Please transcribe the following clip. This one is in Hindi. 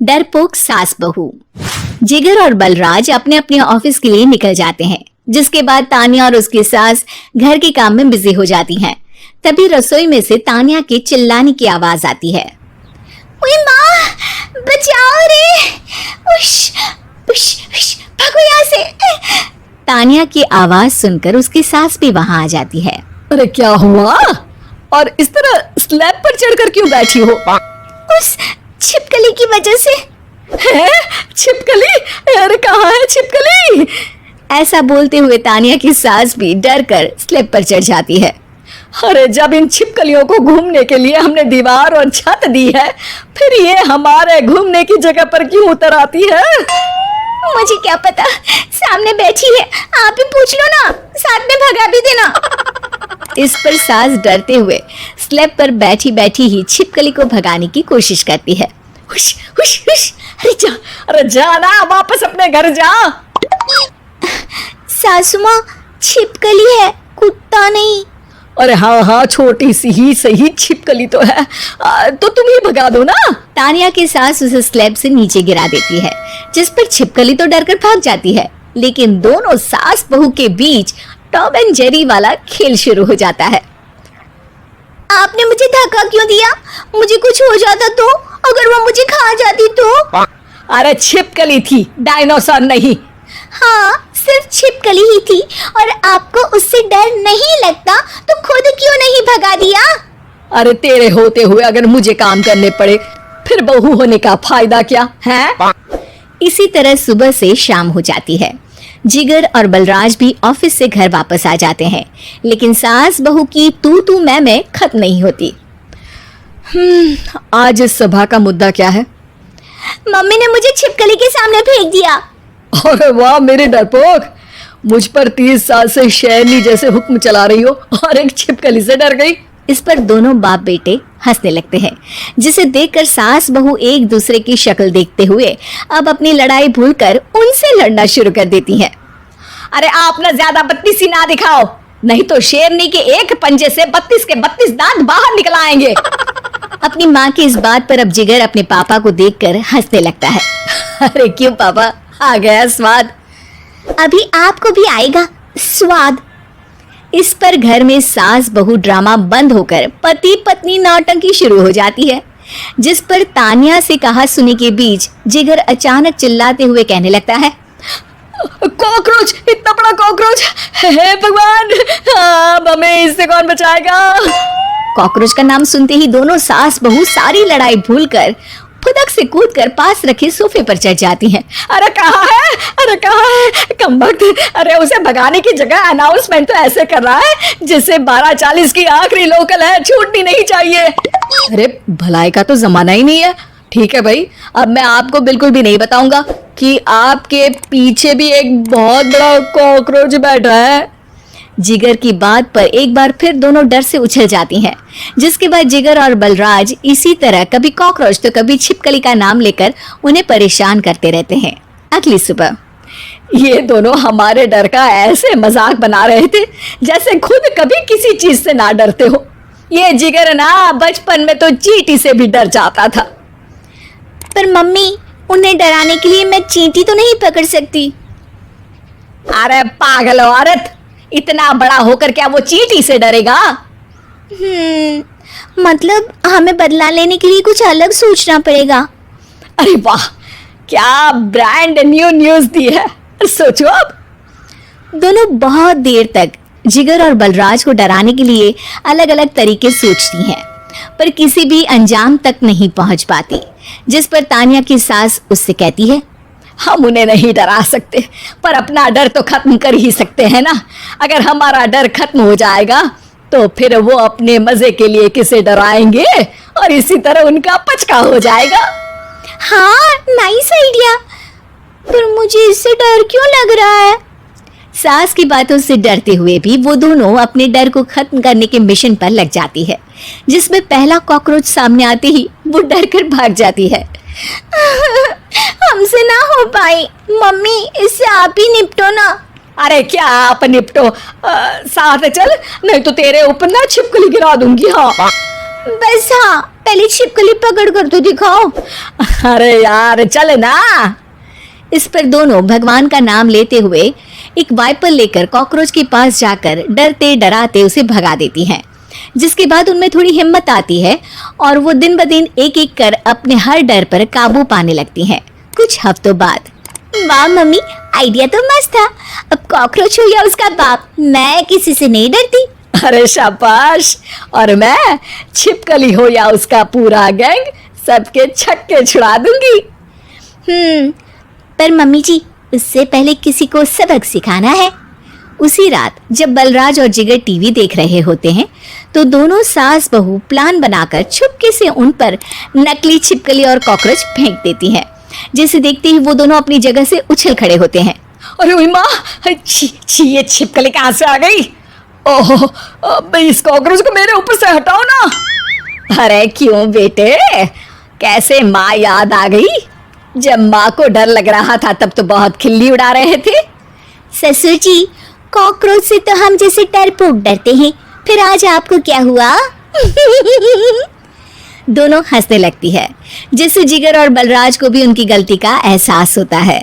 डरपोक सास बहू। जिगर और बलराज अपने अपने ऑफिस के लिए निकल जाते हैं, जिसके बाद तानिया और उसकी सास घर के काम में बिजी हो जाती हैं। तभी रसोई में से तानिया के चिल्लाने की आवाज आती है। ओए माँ, बचाओ रे! उश, उश, उश, भागो यहाँ से! तानिया की आवाज सुनकर उसकी सास भी वहाँ आ जाती है। अरे क्या हुआ? और इस तरह स्लैब पर चढ़कर क्यों बैठी हो? उस छिपकली की वजह से। है? छिपकली? अरे कहाँ है छिपकली? ऐसा बोलते हुए तानिया की सास भी डर कर स्लैब पर चढ़ जाती है। अरे जब इन छिपकलियों को घूमने के लिए हमने दीवार और छत दी है, फिर ये हमारे घूमने की जगह पर क्यों उतर आती है? मुझे क्या पता, सामने बैठी है, आप ही पूछ लो ना, साथ में भगा भी देना। इस पर सास डरते हुए स्लैब पर बैठी बैठी ही छिपकली को भगाने की कोशिश करती है। हुश, हुश, हुश, अरे जा ना, वापस अपने घर जा। सासू माँ, छिपकली है, कुत्ता नहीं। अरे हाँ हाँ, छोटी सी ही सही छिपकली तो है, तो तुम ही भगा दो ना। तानिया की सास उसे स्लैब से नीचे गिरा देती है, जिस पर छिपकली तो डरकर भाग जाती है, लेकिन दोनों सास बहू के बीच टॉम एंड जेरी वाला खेल शुरू हो जाता है। आपने मुझे धक्का क्यों दिया? मुझे कुछ हो जाता तो? अगर वो मुझे खा जाती तो? अरे छिपकली थी, डायनासोर नहीं। हाँ, सिर्फ छिपकली ही थी, और आपको उससे डर नहीं लगता तो खुद क्यों नहीं भगा दिया? अरे तेरे होते हुए अगर मुझे काम करने पड़े, फिर बहू होने का फायदा क्या है? इसी तरह सुबह से शाम हो जाती है। जिगर और बलराज भी ऑफिस से घर वापस आ जाते हैं, लेकिन सास बहू की तू मैं खत्म नहीं होती। आज इस सभा का मुद्दा क्या है? मम्मी ने मुझे छिपकली के सामने फेंक दिया। अरे वाह मेरे डरपोक, मुझ पर 30 साल से शेरनी जैसे हुक्म चला रही हो और एक छिपकली से डर गई। इस पर दोनों बाप बेटे हंसने लगते हैं, जिसे देखकर सास बहू एक दूसरे की शक्ल देखते हुए अब अपनी लड़ाई भूलकर उनसे लड़ना शुरू कर देती हैं। अरे आप ना ज्यादा बत्तीसी ना दिखाओ, नहीं तो शेरनी के एक पंजे से 32 के 32 दांत बाहर निकल आएंगे। अपनी माँ की इस बात पर अब जिगर अपने पापा को देखकर हंसने लगता है। अरे क्यों पापा, आ गया स्वाद। अभी आपको भी आएगा स्वाद। इस पर घर में सास बहू ड्रामा बंद होकर पति पत्नी नौटंकी शुरू हो जाती है, जिस पर तानिया से कहा सुनी के बीच जिगर अचानक चिल्लाते हुए कहने लगता है। कॉकरोच, इतना बड़ा कॉकरोच! हे भगवान, अब हमें इससे कौन बचाएगा? कॉकरोच का नाम सुनते ही दोनों सास बहू सारी लड़ाई भूलकर फुदक से कूदकर पास रखे सोफे पर चढ़ जाती हैं। अरे कहाँ है? अरे कहाँ है? कमबख्त! अरे उसे भगाने की जगह अनाउंसमेंट तो ऐसे कर रहा है जैसे 12:40 की आखिरी लोकल है, छूटनी नहीं चाहिए। अरे भलाई का तो जमाना ही नहीं है। ठीक है भाई, अब मैं आपको बिल्कुल भी नहीं बताऊंगा कि आपके पीछे भी एक बहुत बड़ा कॉकरोच बैठा है। जिगर की बात पर एक बार फिर दोनों डर से उछल जाती हैं, जिसके बाद जिगर और बलराज इसी तरह कभी कॉकरोच तो कभी छिपकली का नाम लेकर उन्हें परेशान करते रहते हैं। अगली सुबह ये दोनों हमारे डर का ऐसे मजाक बना रहे थे जैसे खुद कभी किसी चीज से ना डरते हो। ये जिगर ना बचपन में तो चींटी से भी डर जाता था। पर मम्मी, उन्हें डराने के लिए मैं चींटी तो नहीं पकड़ सकती। अरे पागल औरत, इतना बड़ा होकर क्या वो चींटी से डरेगा? मतलब हमें बदला लेने के लिए कुछ अलग सोचना पड़ेगा। अरे वाह, क्या ब्रांड न्यू न्यूज दी है। सोचो अब। दोनों बहुत देर तक जिगर और बलराज को डराने के लिए अलग अलग तरीके सोचती हैं, पर किसी भी अंजाम तक नहीं पहुंच पाती, जिस पर तानिया की सास उससे कहती है। हम उन्हें नहीं डरा सकते, पर अपना डर तो खत्म कर ही सकते हैं ना। अगर हमारा डर खत्म हो जाएगा तो फिर वो अपने मजे के लिए किसे डराएंगे और इसी तरह उनका पचका हो जाएगा। हाँ, नाइस आइडिया, पर मुझे इससे डर क्यों लग रहा है? सास की बातों से डरते हुए भी वो दोनों अपने डर को खत्म करने के मिशन पर लग जाती है, जिसमें पहला कॉकरोच सामने आते ही वो डर कर भाग जाती है। हमसे ना हो पाई मम्मी, इससे आप ही निपटो ना। अरे क्या आप निपटो, साथ चल, नहीं तो तेरे ऊपर ना छिपकली गिरा दूंगी। हाँ बस हाँ, पहले छिपकली पकड़ कर तो दिखाओ। अरे यार चल ना। इस पर दोनों भगवान का नाम लेते हुए एक वाइपर लेकर कॉकरोच के पास जाकर डरते डराते उसे भगा देती हैं। जिसके बाद उनमें थोड़ी हिम्मत आती है और वो दिन ब दिन एक एक कर अपने हर डर पर काबू पाने लगती हैं। कुछ हफ्तों बाद, वाह मम्मी, आइडिया तो मस्त था। अब कॉकरोच हो या उसका बाप, मैं किसी से नहीं डरती। अरे शाबाश। और मैं छिपकली हो या उसका पूरा गैंग, सबके छक्के छुड़ा दूंगी। पर मम्मी जी, उससे पहले किसी को सबक सिखाना है। उसी रात जब बलराज और जिगर टीवी देख रहे होते हैं तो दोनों सास बहू प्लान बनाकर छुपके से उन पर नकली छिपकली और कॉकरोच फेंक देती हैं। जिसे देखते ही वो दोनों अपनी जगह से उछल खड़े होते हैं। अरे उई माँ, छी ये छिपकली कहाँ से आ गई? ओह, अब इस कॉकरोच को मेरे ऊपर से हटाओ ना। अरे क्यों बेटे, कैसे माँ याद आ गई? जब माँ को डर लग रहा था तब तो बहुत खिल्ली उड़ा रहे थे। ससुर जी, कॉकरोच से तो हम जैसे डरपोक डरते हैं, फिर आज आपको क्या हुआ? दोनों हंसने लगती है, जिससे जिगर और बलराज को भी उनकी गलती का एहसास होता है।